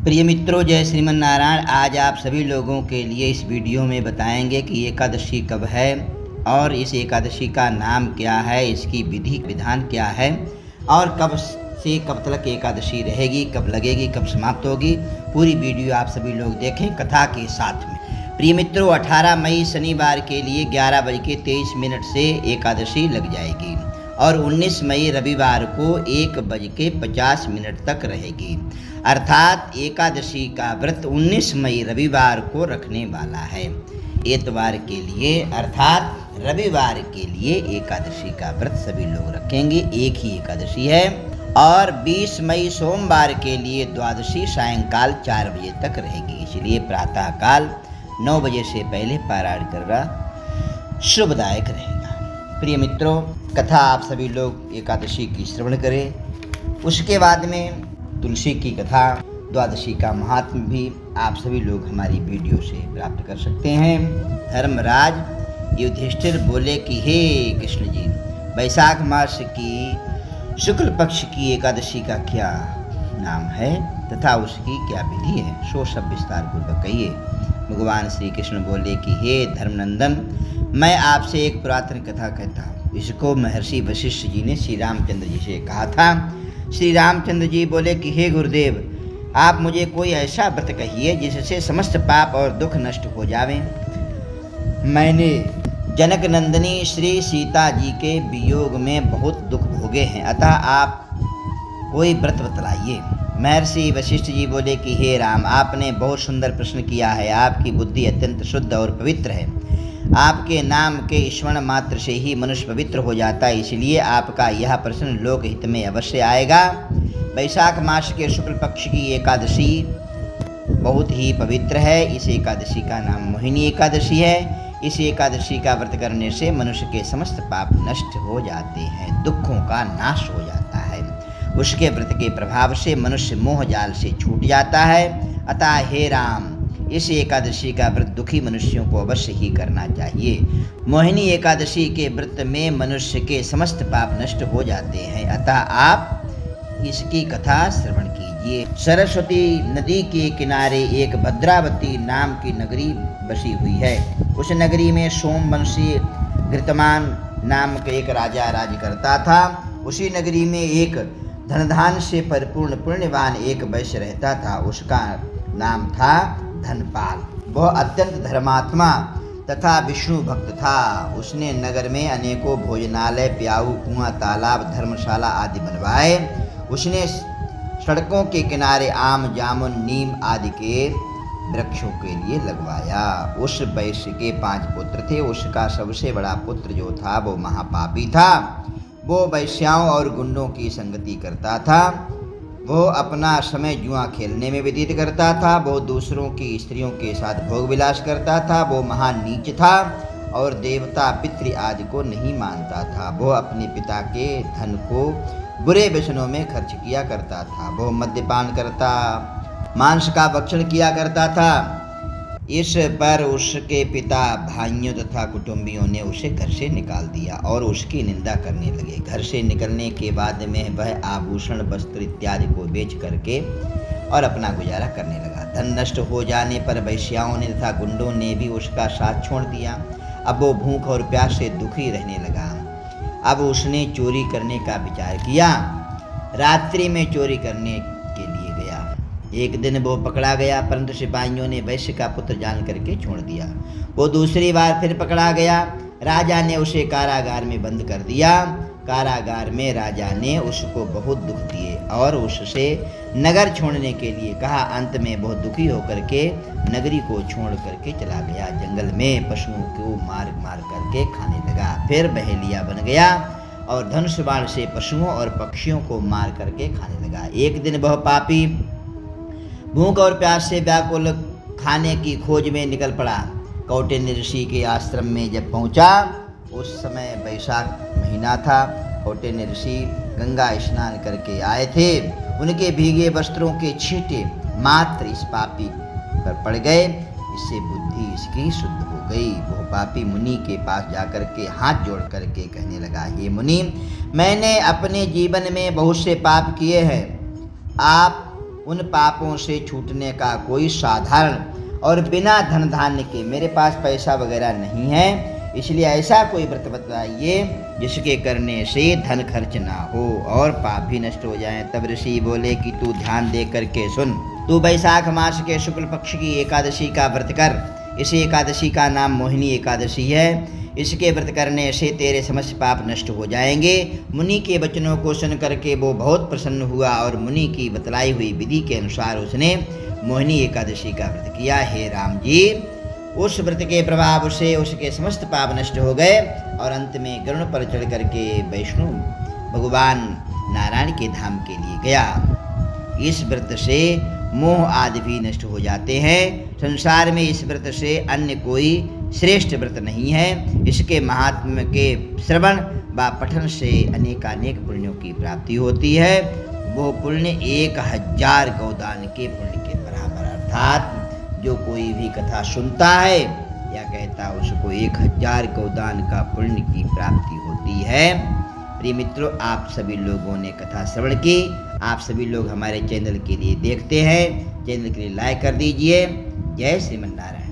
प्रिय मित्रों, जय श्रीमन नारायण। आज आप सभी लोगों के लिए इस वीडियो में बताएंगे कि एकादशी कब है और इस एकादशी का नाम क्या है, इसकी विधि विधान क्या है और कब से कब तक एकादशी रहेगी, कब लगेगी, कब समाप्त होगी। पूरी वीडियो आप सभी लोग देखें कथा के साथ में। प्रिय मित्रों, 18 मई शनिवार के लिए 11:23 से एकादशी लग जाएगी और 19 मई रविवार को 1:50 तक रहेगी। अर्थात एकादशी का व्रत 19 मई रविवार को रखने वाला है। एतवार के लिए अर्थात रविवार के लिए एकादशी का व्रत सभी लोग रखेंगे। एक ही एकादशी है। और 20 मई सोमवार के लिए द्वादशी सायंकाल 4 बजे तक रहेगी, इसलिए प्रातः काल 9 बजे से पहले पारायण करना शुभदायक रहेगा। प्रिय मित्रों, कथा आप सभी लोग एकादशी की श्रवण करें। उसके बाद में तुलसी की कथा, द्वादशी का महात्म्य भी आप सभी लोग हमारी वीडियो से प्राप्त कर सकते हैं। धर्मराज युधिष्ठिर बोले कि हे कृष्ण जी, वैशाख मास की शुक्ल पक्ष की एकादशी का क्या नाम है तथा उसकी क्या विधि है, सो सब विस्तार पूर्वक कहिए। भगवान श्री कृष्ण बोले कि हे धर्मनंदन, मैं आपसे एक पुरातन कथा कहता हूँ। इसको महर्षि वशिष्ठ जी ने श्री रामचंद्र जी से कहा था। श्री रामचंद्र जी बोले कि हे गुरुदेव, आप मुझे कोई ऐसा व्रत कहिए जिससे समस्त पाप और दुख नष्ट हो जावे। मैंने जनक नंदिनी श्री सीता जी के वियोग में बहुत दुख भोगे हैं, अतः आप कोई व्रत बतलाइए। महर्षि वशिष्ठ जी बोले कि हे राम, आपने बहुत सुंदर प्रश्न किया है। आपकी बुद्धि अत्यंत शुद्ध और पवित्र है। आपके नाम के स्मरण मात्र से ही मनुष्य पवित्र हो जाता है, इसलिए आपका यह प्रश्न लोक हित में अवश्य आएगा। वैशाख मास के शुक्ल पक्ष की एकादशी बहुत ही पवित्र है। इस एकादशी का नाम मोहिनी एकादशी है। इस एकादशी का व्रत करने से मनुष्य के समस्त पाप नष्ट हो जाते हैं, दुखों का नाश हो जाता है। उसके व्रत के प्रभाव से मनुष्य मोह जाल से छूट जाता है। अतः हे राम, इस एकादशी का व्रत दुखी मनुष्यों को अवश्य ही करना चाहिए। मोहिनी एकादशी के व्रत में मनुष्य के समस्त पाप नष्ट हो जाते हैं, अतः आप इसकी कथा श्रवण कीजिए। सरस्वती नदी के किनारे एक भद्रावती नाम की नगरी बसी हुई है। उस नगरी में सोमवंशी घृतमान नाम का एक राजा राज करता था। उसी नगरी में एक धनधान से परिपूर्ण पुण्यवान एक वैश्य रहता था। उसका नाम था धनपाल। वह अत्यंत धर्मात्मा तथा विष्णु भक्त था। उसने नगर में अनेकों भोजनालय, प्याऊ, कुआं, तालाब, धर्मशाला आदि बनवाए। उसने सड़कों के किनारे आम, जामुन, नीम आदि के वृक्षों के लिए लगवाया। उस वैश्य के 5 पुत्र थे। उसका सबसे बड़ा पुत्र जो था वो महापापी था। वो वैश्याओं और गुंडों की संगति करता था। वो अपना समय जुआ खेलने में व्यतीत करता था। वो दूसरों की स्त्रियों के साथ भोग विलास करता था। वो महान नीच था और देवता, पितृ आदि को नहीं मानता था। वो अपने पिता के धन को बुरे व्यसनों में खर्च किया करता था। वो मद्यपान करता, मांस का भक्षण किया करता था। इस पर उसके पिता, भाइयों तथा कुटुंबियों ने उसे घर से निकाल दिया और उसकी निंदा करने लगे। घर से निकलने के बाद में वह आभूषण, वस्त्र इत्यादि को बेच करके और अपना गुजारा करने लगा। धन नष्ट हो जाने पर वैश्याओं ने तथा गुंडों ने भी उसका साथ छोड़ दिया। अब वो भूख और प्यास से दुखी रहने लगा। अब उसने चोरी करने का विचार किया। रात्रि में चोरी करने के लिए गया। एक दिन वो पकड़ा गया, परंतु सिपाहियों ने वैश्य का पुत्र जान करके छोड़ दिया। वो दूसरी बार फिर पकड़ा गया। राजा ने उसे कारागार में बंद कर दिया। कारागार में राजा ने उसको बहुत दुख दिए और उससे नगर छोड़ने के लिए कहा। अंत में बहुत दुखी होकर के नगरी को छोड़ करके चला गया। जंगल में पशुओं को मार मार करके खाने लगा। फिर बहेलिया बन गया और धनुष बाण से पशुओं और पक्षियों को मार करके खाने लगा। एक दिन वह पापी भूख और प्यास से व्याकुल खाने की खोज में निकल पड़ा। कौटिन्य ऋषि के आश्रम में जब पहुंचा, उस समय वैशाख महीना था। कौटिन्य ऋषि गंगा स्नान करके आए थे। उनके भीगे वस्त्रों के छींटे मात्र इस पापी पर पड़ गए। इससे बुद्धि इसकी शुद्ध हो गई। वो पापी मुनि के पास जाकर के हाथ जोड़ करके कहने लगा, हे मुनि, मैंने अपने जीवन में बहुत से पाप किए हैं। आप उन पापों से छूटने का कोई साधारण और बिना धन धान्य के, मेरे पास पैसा वगैरह नहीं है, इसलिए ऐसा कोई व्रत बताइए जिसके करने से धन खर्च ना हो और पाप भी नष्ट हो जाए। तब ऋषि बोले कि तू ध्यान दे करके सुन, तू वैशाख मास के शुक्ल पक्ष की एकादशी का व्रत कर। इस एकादशी का नाम मोहिनी एकादशी है। इसके व्रत करने से तेरे समस्त पाप नष्ट हो जाएंगे। मुनि के वचनों को सुन करके वो बहुत प्रसन्न हुआ और मुनि की बतलाई हुई विधि के अनुसार उसने मोहिनी एकादशी का व्रत किया। हे राम जी, उस व्रत के प्रभाव से उसके समस्त पाप नष्ट हो गए और अंत में गरुड़ पर चढ़ करके वैष्णु भगवान नारायण के धाम के लिए गया। इस व्रत से मोह आदि भी नष्ट हो जाते हैं। संसार में इस व्रत से अन्य कोई श्रेष्ठ व्रत नहीं है। इसके महात्म्य के श्रवण व पठन से अनेकानेक पुण्यों की प्राप्ति होती है। वो पुण्य 1000 गौदान के पुण्य के बराबर, अर्थात जो कोई भी कथा सुनता है या कहता है उसको 1000 गौदान का पुण्य की प्राप्ति होती है। प्रिय मित्रों, आप सभी लोगों ने कथा श्रवण की। आप सभी लोग हमारे चैनल के लिए देखते हैं, चैनल के लिए लाइक कर दीजिए। जय श्रीमन नारायण।